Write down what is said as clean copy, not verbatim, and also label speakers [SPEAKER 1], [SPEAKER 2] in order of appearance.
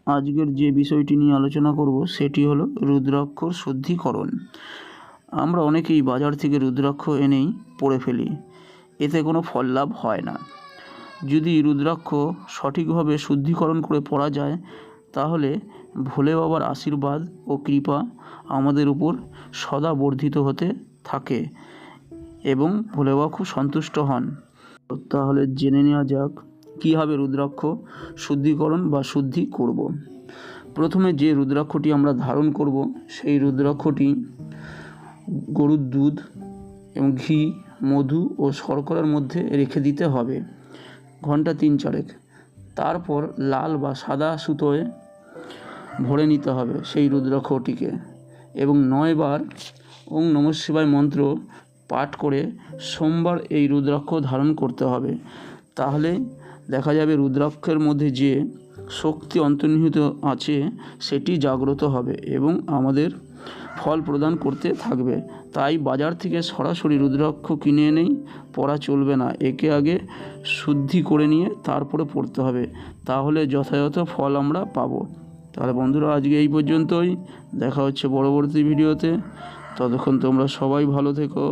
[SPEAKER 1] আজকের যে বিষয়টি নিয়ে আলোচনা করব সেটি হলো রুদ্রাক্ষর শুদ্ধিকরণ। আমরা অনেকেই বাজার থেকে রুদ্রাক্ষ এনেই পড়ে ফেলি, এতে কোনো ফল লাভ হয় না। যদি রুদ্রাক্ষ সঠিকভাবে শুদ্ধিকরণ করে পড়া যায় তাহলে ভোলে বাবার আশীর্বাদ ও কৃপা আমাদের উপর সদা বর্ধিত হতে থাকে এবং ভোলে বাবা খুব সন্তুষ্ট হন। তাহলে জেনে নেওয়া যাক কীভাবে রুদ্রাক্ষ শুদ্ধিকরণ বা শুদ্ধি করব। প্রথমে যে রুদ্রাক্ষটি আমরা ধারণ করব সেই রুদ্রাক্ষটি গরুর দুধ এবং ঘি, মধু ও শর্করার মধ্যে রেখে দিতে হবে ঘন্টা 3-4। তারপর লাল বা সাদা সুতোয় ভরে নিতে হবে সেই রুদ্রাক্ষটিকে এবং 9 বার ওং নমঃ শিবায় মন্ত্র পাঠ করে সোমবার এই রুদ্রাক্ষ ধারণ করতে হবে। তাহলে দেখা যাবে রুদ্রাক্ষের মধ্যে যে শক্তি অন্তর্নিহিত আছে সেটি জাগ্রত হবে এবং আমাদের ফল প্রদান করতে থাকবে। তাই বাজার থেকে সরাসরি রুদ্রাক্ষ কিনে এনেই পড়া চলবে না, একে আগে শুদ্ধি করে নিয়ে তারপরে পড়তে হবে, তাহলে যথাযথ ফল আমরা পাবো। তাহলে বন্ধুরা, আজকে এই পর্যন্তই। দেখা হচ্ছে পরবর্তী ভিডিওতে। ততক্ষণ তোমরা সবাই ভালো থেকো।